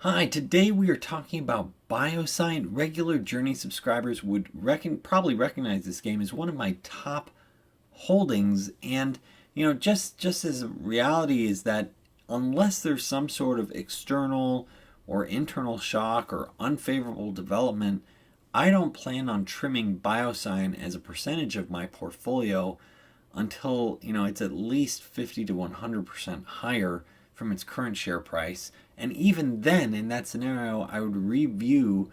Hi, today we are talking about Bioscience. Regular Journey subscribers would probably recognize this game as one of my top holdings. And just as a reality is that unless there's some sort of external or internal shock or unfavorable development, I don't plan on trimming Bioscience as a percentage of my portfolio until it's at least 50 to 100% higher from its current share price. And even then, in that scenario, I would revisit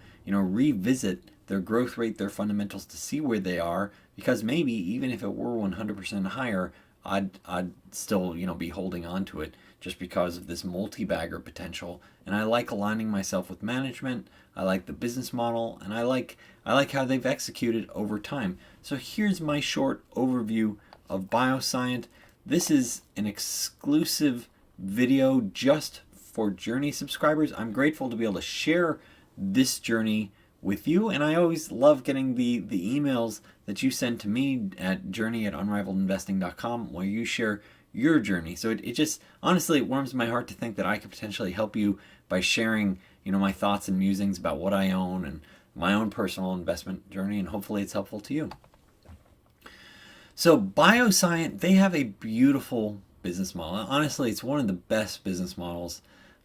their growth rate, their fundamentals to see where they are, because maybe even if it were 100% higher, I'd still be holding on to it just because of this multi-bagger potential. And I like aligning myself with management. I like the business model, and I like how they've executed over time. So here's my short overview of Bioscience. This is an exclusive video just for Journey subscribers. I'm grateful to be able to share this journey with you, and I always love getting the emails that you send to me at journey@unrivaledinvesting.com where you share your journey. So it just honestly, it warms my heart to think that I could potentially help you by sharing my thoughts and musings about what I own and my own personal investment journey, and hopefully it's helpful to you. So Bioscience, they have a beautiful business model. Honestly, it's one of the best business models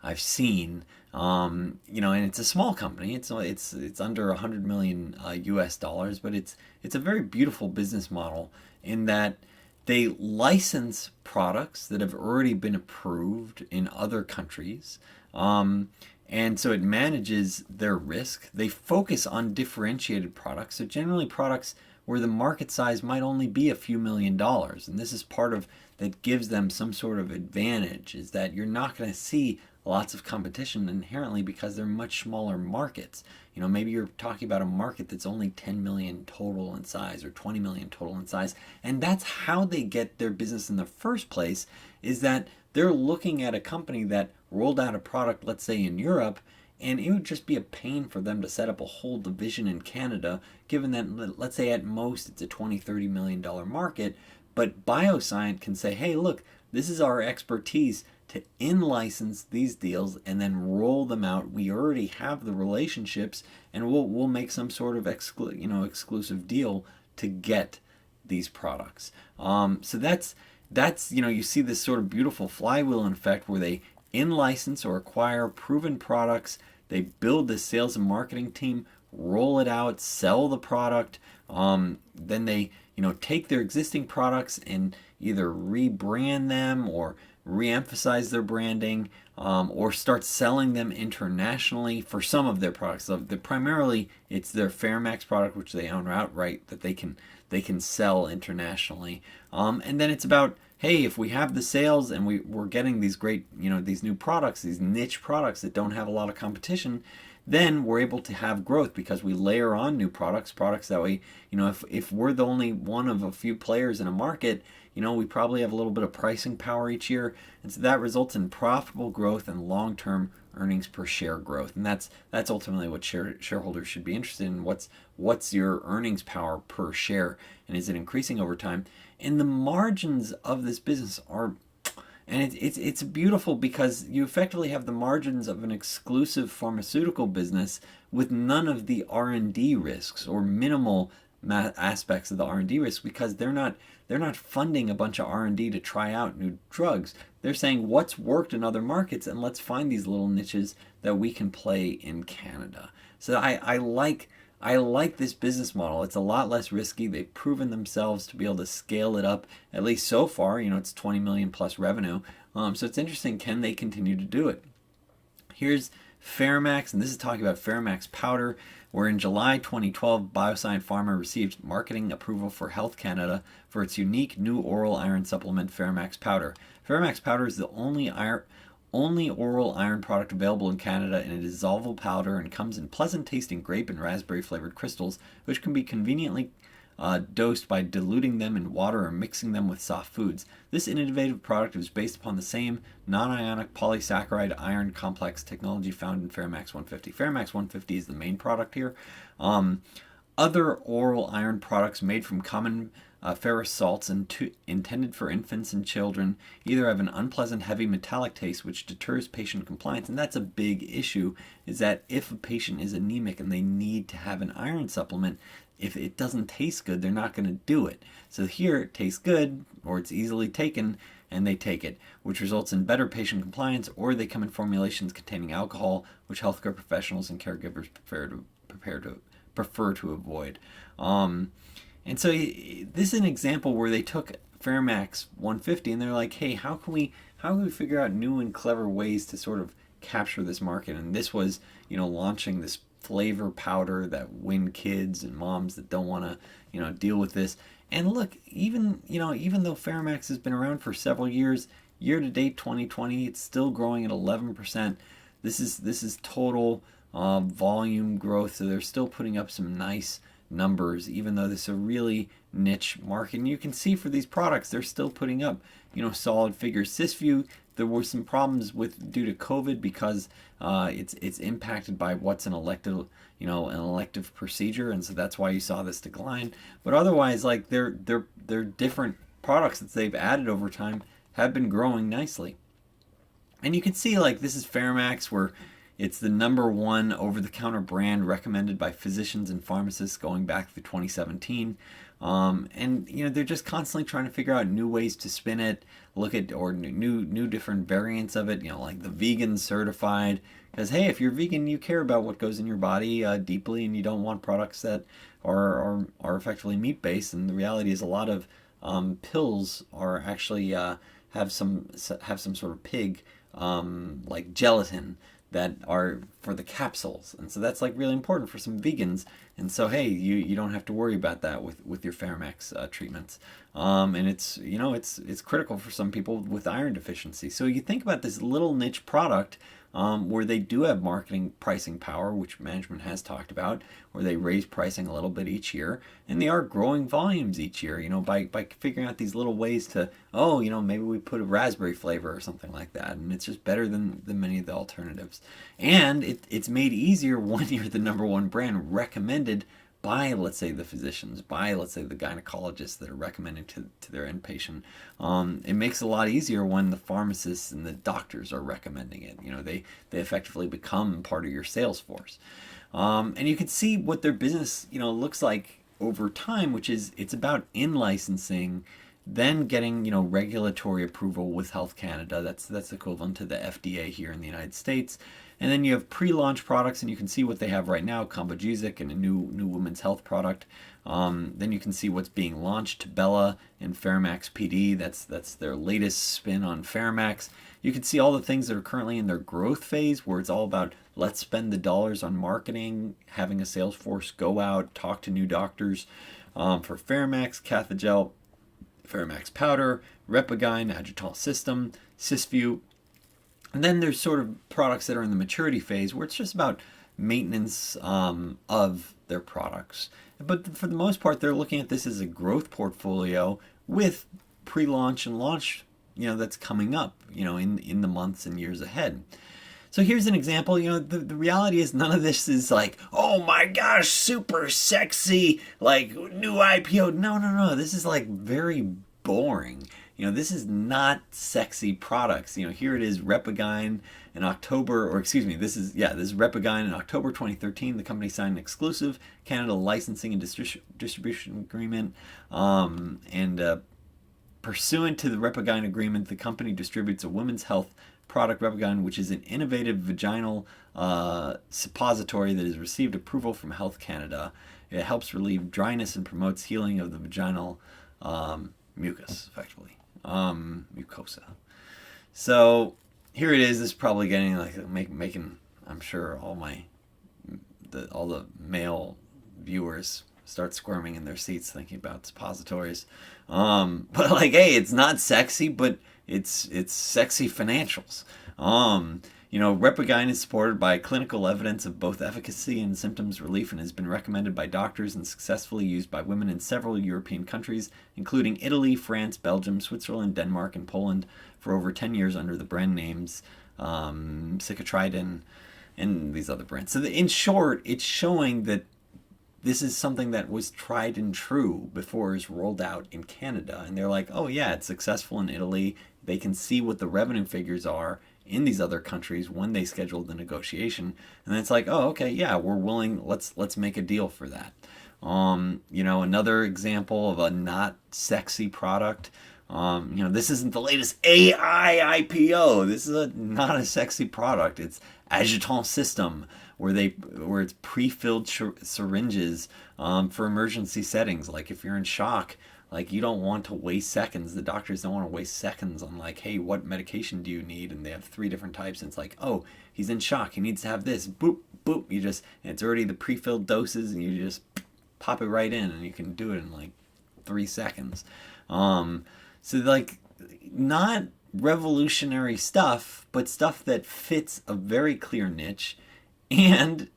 I've seen. And it's a small company. It's under 100 million US dollars, but it's a very beautiful business model in that they license products that have already been approved in other countries. And so it manages their risk. They focus on differentiated products. So generally products where the market size might only be a few $1,000,000. And this is part of that gives them some sort of advantage, is that you're not going to see lots of competition inherently because they're much smaller markets. Maybe you're talking about a market that's only 10 million total in size or 20 million total in size. And that's how they get their business in the first place, is that they're looking at a company that rolled out a product, let's say in Europe, and it would just be a pain for them to set up a whole division in Canada, given that, let's say at most it's a $20-30 million market. But Bioscience can say, hey, look, this is our expertise to in-license these deals and then roll them out. We already have the relationships, and we'll make some sort of exclusive deal to get these products. So that's you see this sort of beautiful flywheel effect where they in-license or acquire proven products. They build the sales and marketing team, roll it out, sell the product. Then they take their existing products and either rebrand them or re-emphasize their branding, or start selling them internationally for some of their products. So primarily it's their Fairmax product, which they own outright, that they can sell internationally. And then it's about, hey, if we have the sales and we're getting these great, these new products, these niche products that don't have a lot of competition, then we're able to have growth because we layer on new products that way, if we're the only one of a few players in a market, we probably have a little bit of pricing power each year. And so that results in profitable growth and long-term earnings per share growth. And that's ultimately what shareholders should be interested in. What's your earnings power per share, and is it increasing over time? And the margins of this business are, and it's beautiful because you effectively have the margins of an exclusive pharmaceutical business with none of the R&D risks or minimal aspects of the R&D risk, because they're not funding a bunch of R&D to try out new drugs. They're saying what's worked in other markets, and let's find these little niches that we can play in Canada. So I like this business model. It's a lot less risky. They've proven themselves to be able to scale it up, at least so far. It's 20 million plus revenue. So it's interesting, can they continue to do it? Here's Fairmax, and this is talking about Fairmax powder, where in July 2012, Bioscience Pharma received marketing approval for Health Canada for its unique new oral iron supplement, Fairmax powder. Fairmax powder is the only oral iron product available in Canada in a dissolvable powder, and comes in pleasant tasting grape and raspberry flavored crystals, which can be conveniently dosed by diluting them in water or mixing them with soft foods. This innovative product is based upon the same non-ionic polysaccharide iron complex technology found in Fairmax 150. Fairmax 150 is the main product here. Other oral iron products made from common ferrous salts intended for infants and children either have an unpleasant heavy metallic taste which deters patient compliance, and that's a big issue, is that if a patient is anemic and they need to have an iron supplement, if it doesn't taste good, they're not going to do it. So here it tastes good, or it's easily taken, and they take it, which results in better patient compliance, or they come in formulations containing alcohol, which healthcare professionals and caregivers prefer to avoid. And so this is an example where they took Fairmax 150 and they're like, hey, how can we figure out new and clever ways to sort of capture this market? And this was, launching this flavor powder that win kids and moms that don't want to, deal with this. And look, even though Fairmax has been around for several years, year to date 2020, it's still growing at 11%. This is total volume growth, so they're still putting up some nice numbers, even though this is a really niche market. And you can see for these products, they're still putting up, solid figures. Cysview, there were some problems due to COVID because it's impacted by what's an elective procedure, and so that's why you saw this decline. But otherwise, like they're different products that they've added over time have been growing nicely. And you can see like this is Fairmax, where it's the number one over-the-counter brand recommended by physicians and pharmacists going back through 2017. And they're just constantly trying to figure out new ways to spin it, look at or new different variants of it. Like the vegan certified, because hey, if you're vegan, you care about what goes in your body deeply, and you don't want products that are effectively meat-based. And the reality is, a lot of pills are actually have some sort of pig like gelatin that are for the capsules, and so that's like really important for some vegans. And so hey, you don't have to worry about that with your Fairmax treatments, and it's critical for some people with iron deficiency. So you think about this little niche product where they do have marketing pricing power, which management has talked about, where they raise pricing a little bit each year, and they are growing volumes each year, by figuring out these little ways to, maybe we put a raspberry flavor or something like that, and it's just better than many of the alternatives. And it's made easier when you're the number one brand recommended by, let's say, the physicians, by, let's say, the gynecologists that are recommending to their inpatient. It makes it a lot easier when the pharmacists and the doctors are recommending it. They effectively become part of your sales force. And you can see what their business, looks like over time, which is it's about in-licensing, then getting, regulatory approval with Health Canada. That's equivalent to the FDA here in the United States. And then you have pre-launch products, and you can see what they have right now, Combogesic and a new women's health product. Then you can see what's being launched, Bella and Fairmax PD. That's their latest spin on Fairmax. You can see all the things that are currently in their growth phase, where it's all about let's spend the dollars on marketing, having a sales force go out, talk to new doctors. For Fairmax, Cathogel, Fairmax powder, Repagyne, Agitol system, Cysview. And then there's sort of products that are in the maturity phase where it's just about maintenance of their products. But for the most part, they're looking at this as a growth portfolio with pre-launch and launch, that's coming up, in the months and years ahead. So here's an example. The reality is none of this is like, oh my gosh, super sexy, like new IPO. No. This is like very boring. This is not sexy products. Here it is, Repagyne in October, or excuse me, this is Repagyne in October 2013. The company signed an exclusive Canada licensing and distribution agreement. Pursuant to the Repagyne agreement, the company distributes a women's health product, Repagyne, which is an innovative vaginal suppository that has received approval from Health Canada. It helps relieve dryness and promotes healing of the vaginal mucus, effectively. Mucosa. So here it is. This is probably getting like making, I'm sure, all the male viewers start squirming in their seats thinking about suppositories. But like, hey, it's not sexy, but it's sexy financials. Repagyne is supported by clinical evidence of both efficacy and symptoms relief, and has been recommended by doctors and successfully used by women in several European countries, including Italy, France, Belgium, Switzerland, Denmark, and Poland, for over 10 years under the brand names Cicatriden and these other brands. So in short, it's showing that this is something that was tried and true before it was rolled out in Canada. And they're like, oh yeah, it's successful in Italy. They can see what the revenue figures are in these other countries when they scheduled the negotiation. And it's like, oh, okay, yeah, we're willing. Let's make a deal for that. Another example of a not sexy product. This isn't the latest AI IPO. This is not a sexy product. It's Adjutant System, where it's pre-filled syringes for emergency settings. Like if you're in shock, like you don't want to waste seconds. The doctors don't want to waste seconds on like, hey, what medication do you need? And they have 3 different types. And it's like, oh, he's in shock. He needs to have this. Boop, boop. It's already the pre-filled doses, and you just pop it right in, and you can do it in like 3 seconds. So like, not revolutionary stuff, but stuff that fits a very clear niche, and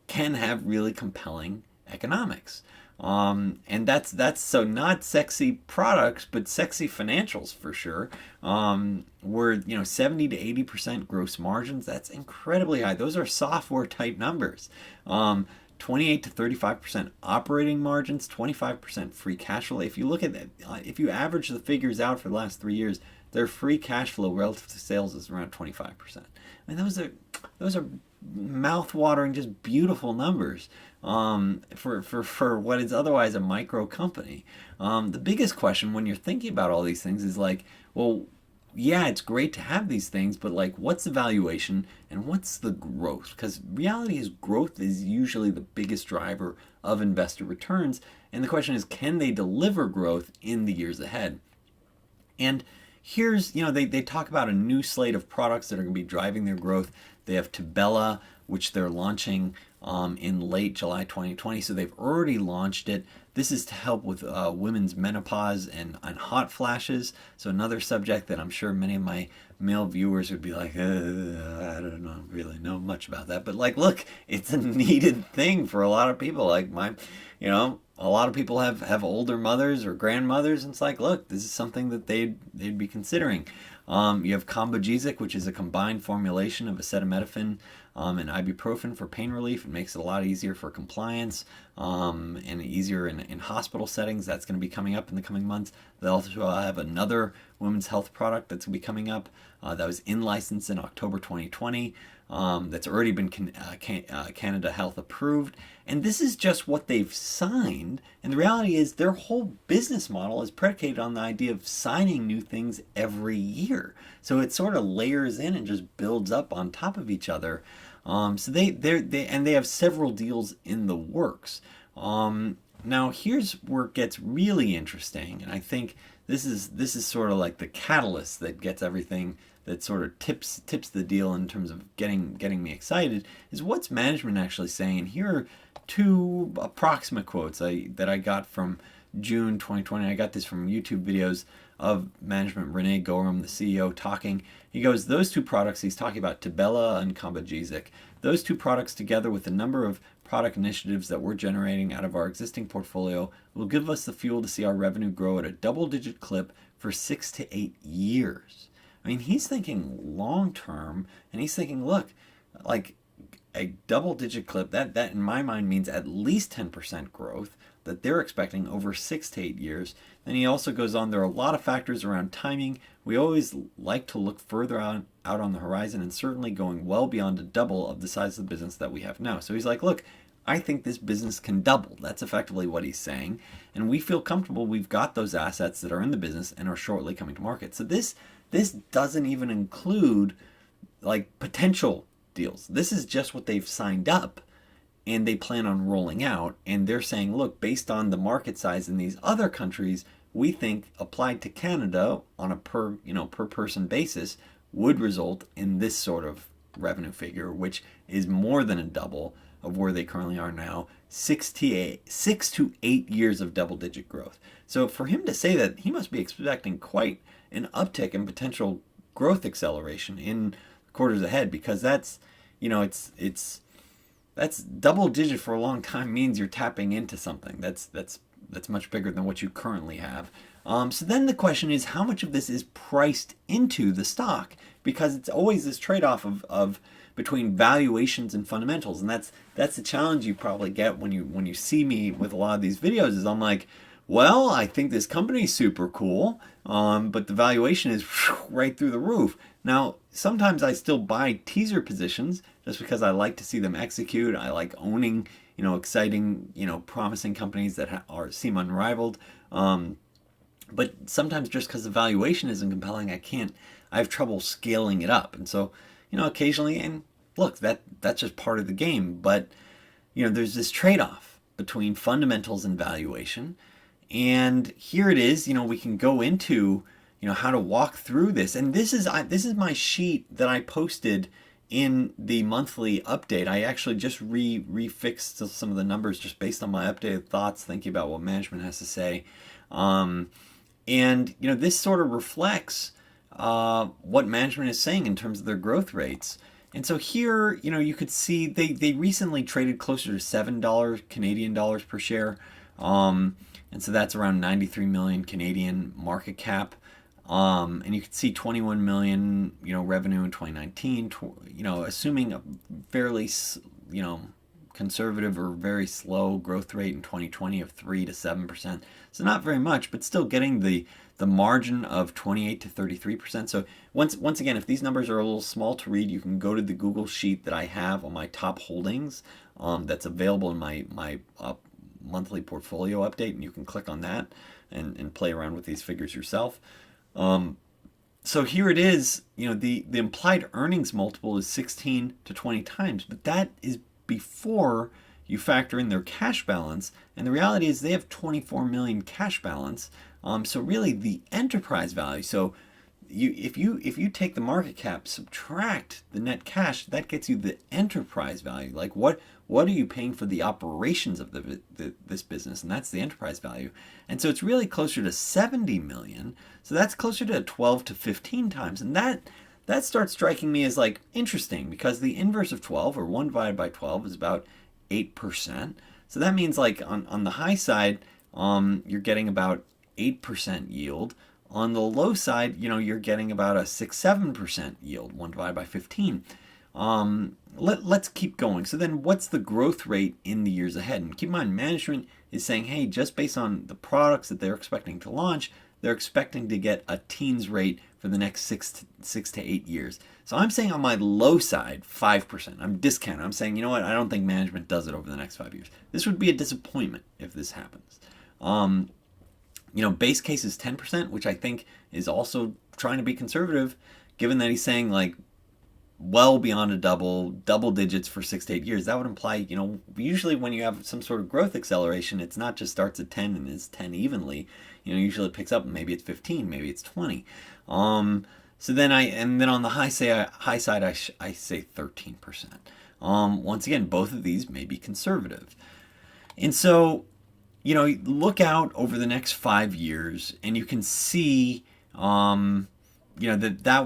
can have really compelling economics. And that's so not sexy products, but sexy financials for sure. Where 70 to 80% gross margins, that's incredibly high. Those are software type numbers. 28 to 35% operating margins, 25% free cash flow. If you look at that, if you average the figures out for the last 3 years, their free cash flow relative to sales is around 25%. I mean, those are mouth-watering, just beautiful numbers for what is otherwise a micro company. The biggest question when you're thinking about all these things is like, well, yeah, it's great to have these things, but like, what's the valuation and what's the growth? Because reality is growth is usually the biggest driver of investor returns. And the question is, can they deliver growth in the years ahead? And here's, they talk about a new slate of products that are going to be driving their growth. They have Tibella, which they're launching in late July 2020. So they've already launched it. This is to help with women's menopause and hot flashes. So another subject that I'm sure many of my male viewers would be like, I don't really know much about that. But like, look, it's a needed thing for a lot of people. Like a lot of people have older mothers or grandmothers, and it's like, look, this is something that they'd be considering. You have Combogesic, which is a combined formulation of acetaminophen and ibuprofen for pain relief. It makes it a lot easier for compliance and easier in hospital settings. That's going to be coming up in the coming months. They also have another women's health product that's going to be coming up that was in-licensed in October 2020. That's already been Canada Health approved. And this is just what they've signed. And the reality is their whole business model is predicated on the idea of signing new things every year. So it sort of layers in and just builds up on top of each other. So they have several deals in the works. Now here's where it gets really interesting, and I think this is sort of like the catalyst that gets everything, that sort of tips the deal in terms of getting me excited, is what's management actually saying. And here are 2 approximate quotes that I got from June 2020. I got this from YouTube videos of management, Renee Gorham, the CEO, talking. He goes, those 2 products, he's talking about Tibella and Combogesic, those 2 products together with the number of product initiatives that we're generating out of our existing portfolio will give us the fuel to see our revenue grow at a double-digit clip for 6 to 8 years. I mean, he's thinking long term, and he's thinking, look, like a double-digit clip, that in my mind means at least 10% growth that they're expecting over 6 to 8 years. Then he also goes on, there are a lot of factors around timing. We always like to look further out on the horizon, and certainly going well beyond a double of the size of the business that we have now. So he's like, look, I think this business can double. That's effectively what he's saying. And we feel comfortable we've got those assets that are in the business and are shortly coming to market. So this doesn't even include like potential deals. This is just what they've signed up and they plan on rolling out. And they're saying, look, based on the market size in these other countries, we think applied to Canada on a per person basis would result in this sort of revenue figure, which is more than a double of where they currently are now. 6 to 8 years of double-digit growth. So for him to say that, he must be expecting quite an uptick in potential growth acceleration in quarters ahead, because that's double-digit for a long time means you're tapping into something that's much bigger than what you currently have. So then the question is, how much of this is priced into the stock? because it's always this trade-off of between valuations and fundamentals, and that's the challenge you probably get when you see me with a lot of these videos. Is I'm like, well, I think this company's super cool, but the valuation is right through the roof. Now, sometimes I still buy teaser positions just because I like to see them execute. I like owning, exciting, promising companies that seem unrivaled. But sometimes just because the valuation isn't compelling, I have trouble scaling it up. And so, occasionally, and look, that's just part of the game. But, there's this trade-off between fundamentals and valuation. And here it is, we can go into, how to walk through this. And this is my sheet that I posted in the monthly update. I actually just refixed some of the numbers just based on my updated thoughts, thinking about what management has to say. And this sort of reflects what management is saying in terms of their growth rates. And so here, you could see they recently traded closer to $7 Canadian dollars per share. And so that's around 93 million Canadian market cap. And you can see 21 million, revenue in 2019, assuming a fairly, conservative or very slow growth rate in 2020 of 3 to 7%. So not very much, but still getting the margin of 28 to 33%. So once again, if these numbers are a little small to read, you can go to the Google sheet that I have on my top holdings, that's available in my monthly portfolio update, and you can click on that and play around with these figures yourself. So here it is, the implied earnings multiple is 16 to 20 times, but that is before you factor in their cash balance. And the reality is they have 24 million cash balance. So really the enterprise value, so if you take the market cap, subtract the net cash, that gets you the enterprise value. Like what are you paying for the operations of this business? And that's the enterprise value. And so it's really closer to 70 million. So that's closer to 12 to 15 times. And that starts striking me as like interesting, because the inverse of 12, or 1 divided by 12, is about 8%. So that means like on the high side, you're getting about 8% yield. On the low side, you're getting about a 6-7% yield, 1 divided by 15. Let's keep going. So then what's the growth rate in the years ahead? And keep in mind, management is saying, hey, just based on the products that they're expecting to launch, they're expecting to get a teens rate for the next 6 to 8 years. So I'm saying on my low side, 5%. I'm discounting. I'm saying, I don't think management does it over the next 5 years. This would be a disappointment if this happens. Base case is 10%, which I think is also trying to be conservative, given that he's saying like well beyond a double digits for 6 to 8 years. That would imply, usually when you have some sort of growth acceleration, it's not just starts at 10 and is 10 evenly. Usually it picks up, and maybe it's 15, maybe it's 20. So then on the high side, I say 13%. Once again, both of these may be conservative. And so, look out over the next 5 years, and you can see, that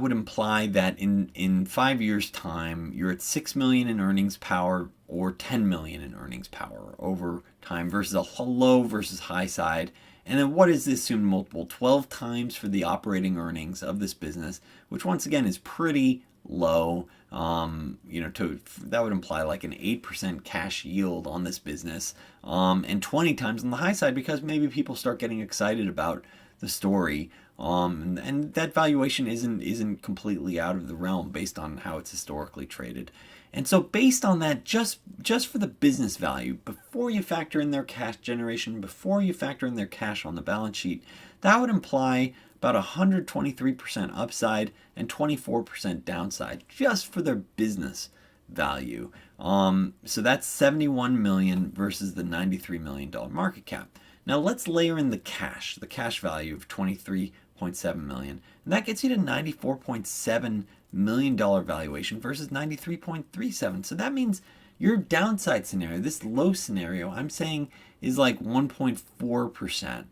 would imply that in 5 years' time, you're at 6 million in earnings power or 10 million in earnings power over time, versus a low versus high side. And then what is the assumed multiple? 12 times for the operating earnings of this business, which once again is pretty low. That would imply like an 8% cash yield on this business, and 20 times on the high side, because maybe people start getting excited about the story, and that valuation isn't completely out of the realm based on how it's historically traded. And so based on that, just for the business value, before you factor in their cash generation, before you factor in their cash on the balance sheet, that would imply about 123% upside and 24% downside just for their business value. So that's 71 million versus the $93 million market cap. Now let's layer in the cash value of 23.7 million, and that gets you to $94.7 million valuation versus 93.37. So that means your downside scenario, this low scenario, I'm saying is like 1.4%.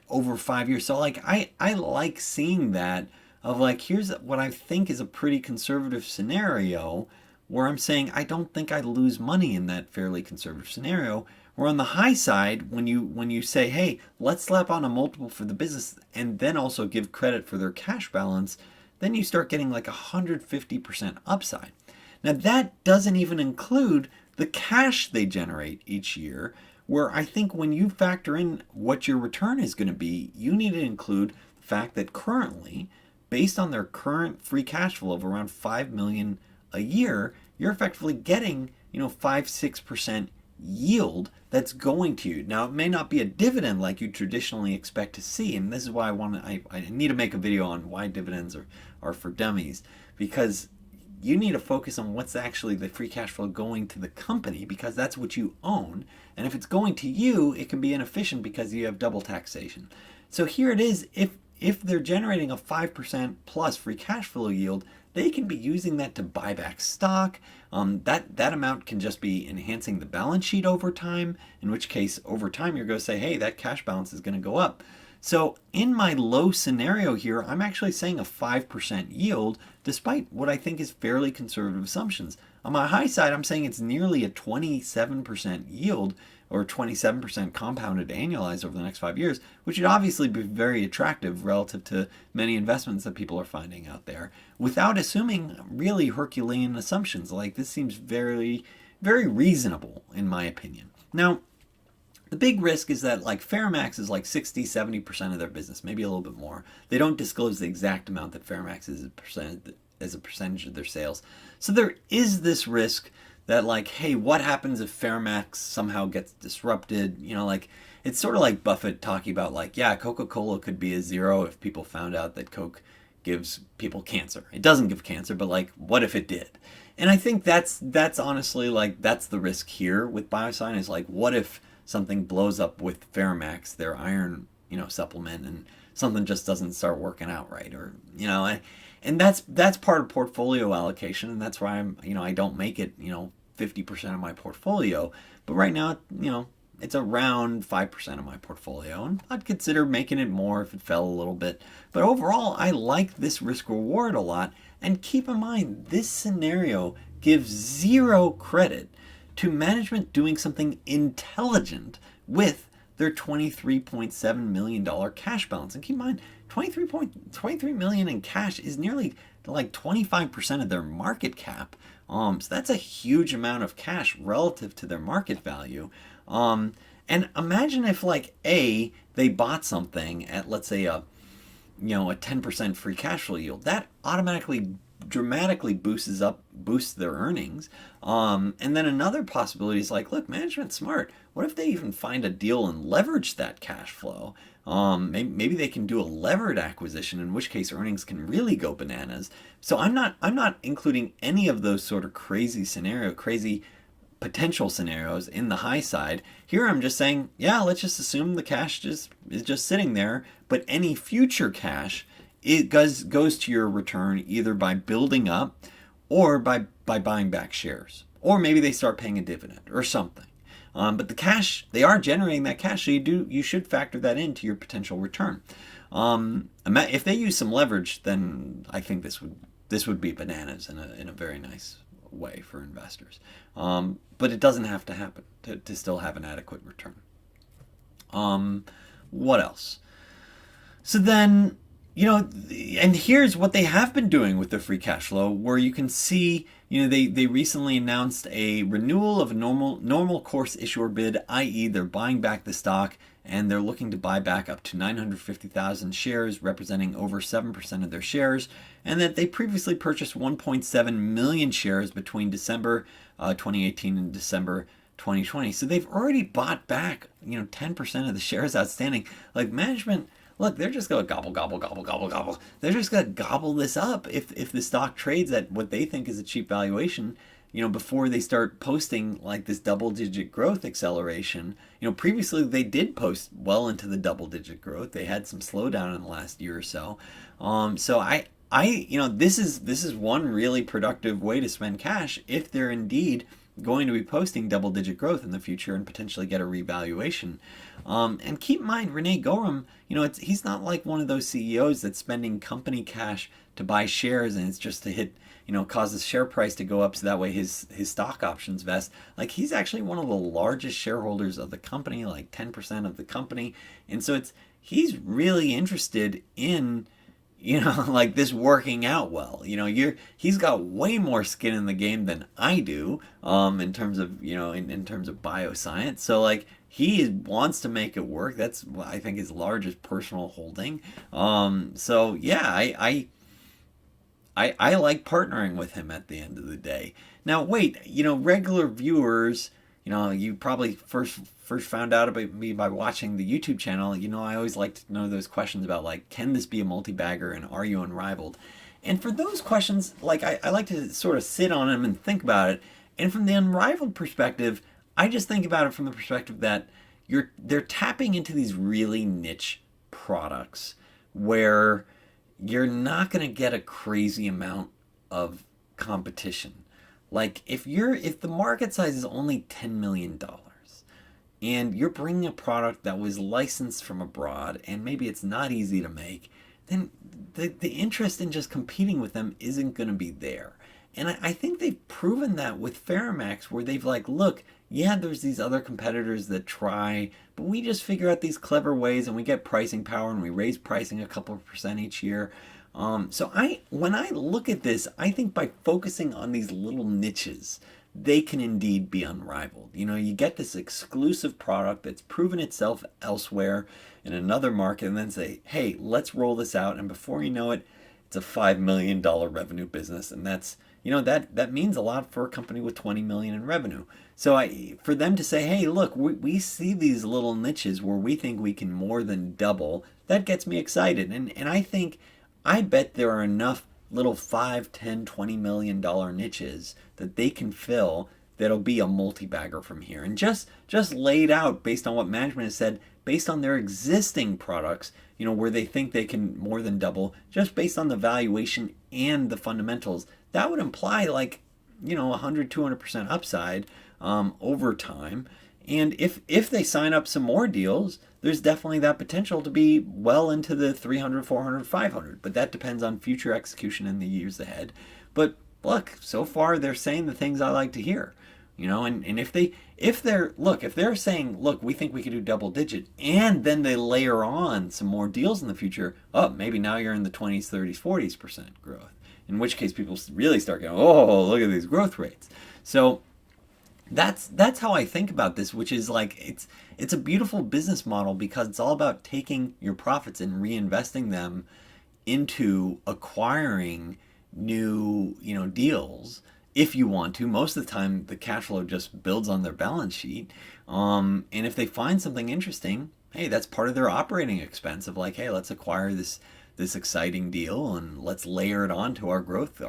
Over 5 years. So like I like seeing that, of like, here's what I think is a pretty conservative scenario, where I'm saying I don't think I lose money in that fairly conservative scenario. Where on the high side, when you say, hey, let's slap on a multiple for the business and then also give credit for their cash balance, then you start getting like 150% upside. Now that doesn't even include the cash they generate each year, where I think when you factor in what your return is going to be, you need to include the fact that currently, based on their current free cash flow of around 5 million a year, you're effectively getting, 5-6% yield that's going to you. Now, it may not be a dividend like you traditionally expect to see, and this is why I need to make a video on why dividends are for dummies, because you need to focus on what's actually the free cash flow going to the company, because that's what you own. And if it's going to you, it can be inefficient because you have double taxation. So here it is. If they're generating a 5% plus free cash flow yield, they can be using that to buy back stock. That amount can just be enhancing the balance sheet over time, in which case over time you're going to say, hey, that cash balance is going to go up. So in my low scenario here, I'm actually saying a 5% yield, despite what I think is fairly conservative assumptions. On my high side, I'm saying it's nearly a 27% yield, or 27% compounded annualized over the next 5 years, which would obviously be very attractive relative to many investments that people are finding out there, without assuming really Herculean assumptions. Like, this seems very, very reasonable in my opinion. Now, the big risk is that like Fairmax is like 60-70% of their business, maybe a little bit more. They don't disclose the exact amount that Fairmax is as a percentage of their sales. So there is this risk that like, hey, what happens if Fairmax somehow gets disrupted? Like, it's sort of like Buffett talking about like, yeah, Coca-Cola could be a zero if people found out that Coke gives people cancer. It doesn't give cancer, but like, what if it did? And I think that's honestly like, that's the risk here with BioSign, is like, what if something blows up with Fairmax, their iron, supplement, and something just doesn't start working out right, or and that's part of portfolio allocation, and that's why I don't make it 50% of my portfolio, but right now it's around 5% of my portfolio, and I'd consider making it more if it fell a little bit. But overall, I like this risk reward a lot, and keep in mind this scenario gives zero credit to management doing something intelligent with their $23.7 million cash balance. And keep in mind, $23 million in cash is nearly like 25% of their market cap. So that's a huge amount of cash relative to their market value. And imagine if like they bought something at, let's say, a 10% free cash flow yield. That automatically dramatically boosts their earnings. And then another possibility is like, look, management's smart. What if they even find a deal and leverage that cash flow? Maybe they can do a levered acquisition, in which case earnings can really go bananas. So I'm not including any of those sort of crazy potential scenarios in the high side. Here I'm just saying, yeah, let's just assume the cash is just sitting there, but any future cash, it goes to your return either by building up or by buying back shares. Or maybe they start paying a dividend or something. But the cash, they are generating that cash, so you should factor that into your potential return. If they use some leverage, then I think this would be bananas in a very nice way for investors. But it doesn't have to happen to still have an adequate return. What else? So then, and here's what they have been doing with their free cash flow, where you can see, they recently announced a renewal of a normal course issuer bid, i.e. they're buying back the stock, and they're looking to buy back up to 950,000 shares, representing over 7% of their shares, and that they previously purchased 1.7 million shares between December 2018 and December 2020. So they've already bought back, 10% of the shares outstanding. Like, management, look, they're just going to gobble. They're just going to gobble this up if the stock trades at what they think is a cheap valuation, before they start posting like this double-digit growth acceleration. Previously they did post well into the double-digit growth. They had some slowdown in the last year or so. So this is one really productive way to spend cash if they're indeed going to be posting double-digit growth in the future and potentially get a revaluation. And keep in mind, Rene Gorham, he's not like one of those CEOs that's spending company cash to buy shares and it's just to hit, cause the share price to go up so that way his stock options vest. Like, he's actually one of the largest shareholders of the company, like 10% of the company. And so he's really interested in, like this working out well. He's got way more skin in the game than I do, in terms of, in terms of bioscience. So like he wants to make it work. That's, I think, his largest personal holding. So yeah, I like partnering with him at the end of the day. Now, wait, regular viewers, you probably first found out about me by watching the YouTube channel. I always like to know those questions about, like, can this be a multi-bagger and are you unrivaled? And for those questions, like, I like to sort of sit on them and think about it. And from the unrivaled perspective, I just think about it from the perspective that they're tapping into these really niche products where you're not going to get a crazy amount of competition. Like if the market size is only $10 million and you're bringing a product that was licensed from abroad and maybe it's not easy to make, then the interest in just competing with them isn't going to be there. And I think they've proven that with Faramax, where they've like, look, yeah, there's these other competitors that try, but we just figure out these clever ways and we get pricing power and we raise pricing a couple of percent each year. So when I look at this, I think by focusing on these little niches, they can indeed be unrivaled. You get this exclusive product that's proven itself elsewhere in another market and then say, hey, let's roll this out. And before you know it, it's a $5 million revenue business. And that's, that means a lot for a company with 20 million in revenue. So for them to say, hey, look, we see these little niches where we think we can more than double, that gets me excited. And I bet there are enough little 5, 10, 20 million dollar niches that they can fill that'll be a multi-bagger from here. And just laid out based on what management has said, based on their existing products, where they think they can more than double, just based on the valuation and the fundamentals, that would imply like, 100, 200% upside over time. And if they sign up some more deals, there's definitely that potential to be well into the 300, 400, 500. But that depends on future execution in the years ahead. But look, so far they're saying the things I like to hear. And if they're saying, look, we think we could do double digit, and then they layer on some more deals in the future, maybe now you're in the 20s, 30s, 40% growth. In which case people really start going, oh, look at these growth rates. So that's how I think about this, which is like it's a beautiful business model because it's all about taking your profits and reinvesting them into acquiring new deals if you want to. Most of the time the cash flow just builds on their balance sheet, and if they find something interesting, hey, that's part of their operating expense of like, hey, let's acquire this exciting deal and let's layer it onto our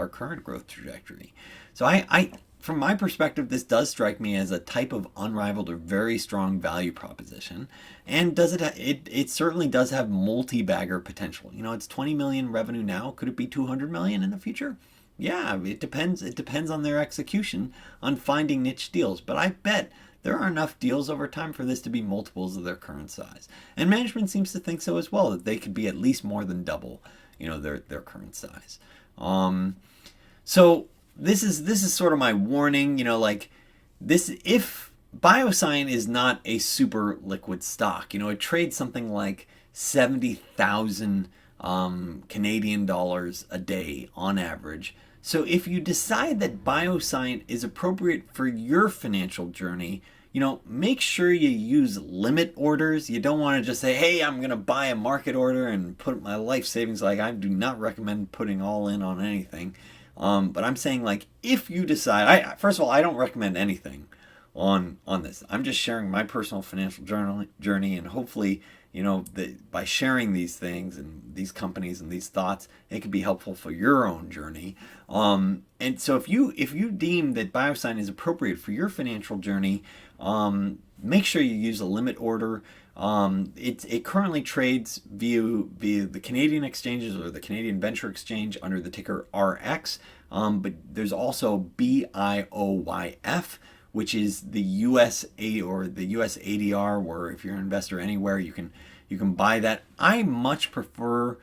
current growth trajectory. So I from my perspective, this does strike me as a type of unrivaled or very strong value proposition. And it certainly does have multi-bagger potential. It's 20 million revenue now. Could it be 200 million in the future? Yeah, it depends. It depends on their execution on finding niche deals. But I bet there are enough deals over time for this to be multiples of their current size. And management seems to think so as well, that they could be at least more than double, their current size. So this is sort of my warning, like this, if BioSign is not a super liquid stock, it trades something like 70,000 Canadian dollars a day on average. So if you decide that BioSign is appropriate for your financial journey, make sure you use limit orders. You don't want to just say, hey, I'm going to buy a market order and put my life savings. Like, I do not recommend putting all in on anything. But I'm saying, like, if you decide, first of all, I don't recommend anything on this. I'm just sharing my personal financial journey, and hopefully, by sharing these things and these companies and these thoughts, it can be helpful for your own journey. And so if you deem that BioSign is appropriate for your financial journey, make sure you use a limit order. It currently trades via the Canadian exchanges or the Canadian Venture Exchange under the ticker RX. But there's also BIOYF, which is the USA or the US ADR, where if you're an investor anywhere, you can buy that. I much prefer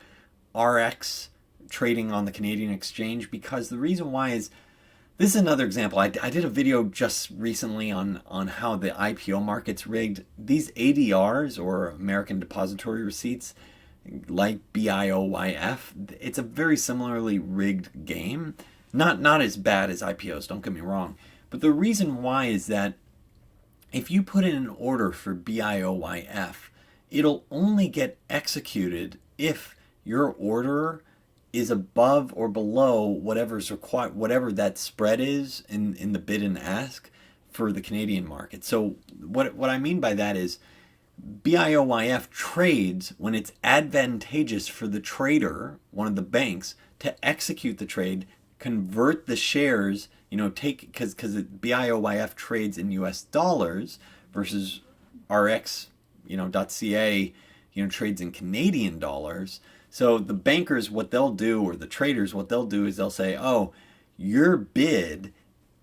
RX trading on the Canadian exchange, because the reason why is, this is another example. I did a video just recently on how the IPO market's rigged. These ADRs, or American Depository Receipts, like BIOYF, it's a very similarly rigged game. Not as bad as IPOs, don't get me wrong. But the reason why is that if you put in an order for BIOYF, it'll only get executed if your order is above or below whatever's required, whatever that spread is in the bid and ask for the Canadian market. So what I mean by that is BIOYF trades when it's advantageous for the trader, one of the banks, to execute the trade, convert the shares, take, because BIOYF trades in US dollars versus RX, .ca, trades in Canadian dollars. So the bankers, what they'll do, or the traders, what they'll do is they'll say, oh, your bid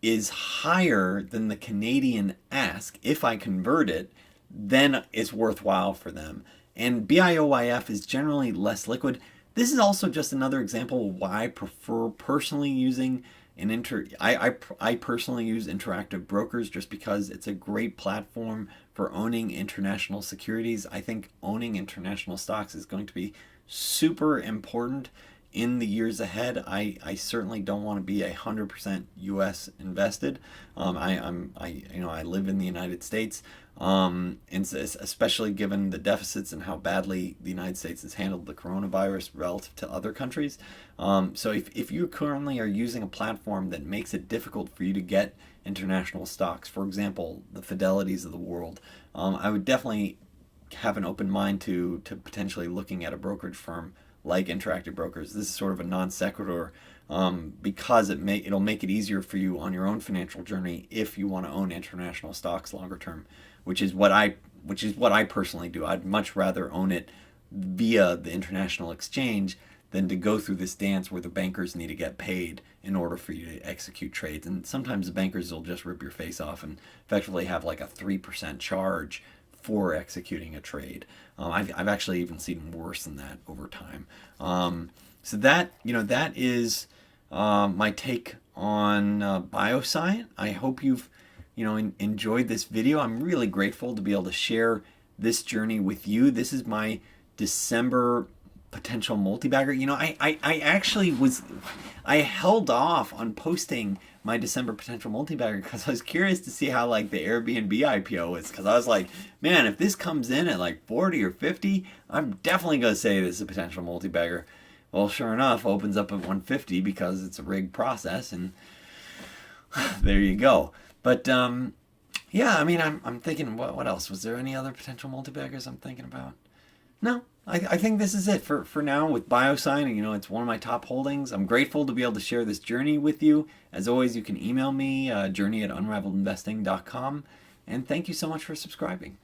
is higher than the Canadian ask. If I convert it, then it's worthwhile for them. And BIOYF is generally less liquid. This is also just another example of why I prefer personally using I personally use Interactive Brokers just because it's a great platform for owning international securities. I think owning international stocks is going to be super important in the years ahead. I certainly don't want to be 100% U.S. invested. I live in the United States, and especially given the deficits and how badly the United States has handled the coronavirus relative to other countries. So if you currently are using a platform that makes it difficult for you to get international stocks, for example, the Fidelities of the world, I would definitely have an open mind to potentially looking at a brokerage firm like Interactive Brokers. This is sort of a non sequitur, because it'll make it easier for you on your own financial journey if you want to own international stocks longer term, which is what I personally do. I'd much rather own it via the international exchange than to go through this dance where the bankers need to get paid in order for you to execute trades. And sometimes the bankers will just rip your face off and effectively have like a 3% charge for executing a trade. I've actually even seen worse than that over time. So that is my take on Bioscience. I hope you've enjoyed this video. I'm really grateful to be able to share this journey with you. This is my December potential multi-bagger. I actually I held off on posting my December potential multi-bagger because I was curious to see how like the Airbnb IPO is, because I was like, man, if this comes in at like 40 or 50, I'm definitely going to say this is a potential multi-bagger. Well, sure enough, opens up at 150 because it's a rigged process, and there you go. But yeah, I mean, I'm thinking, what else? Was there any other potential multi-baggers I'm thinking about? No, I think this is it for now with Bioscience. It's one of my top holdings. I'm grateful to be able to share this journey with you. As always, you can email me, journey@unrivaledinvesting.com. And thank you so much for subscribing.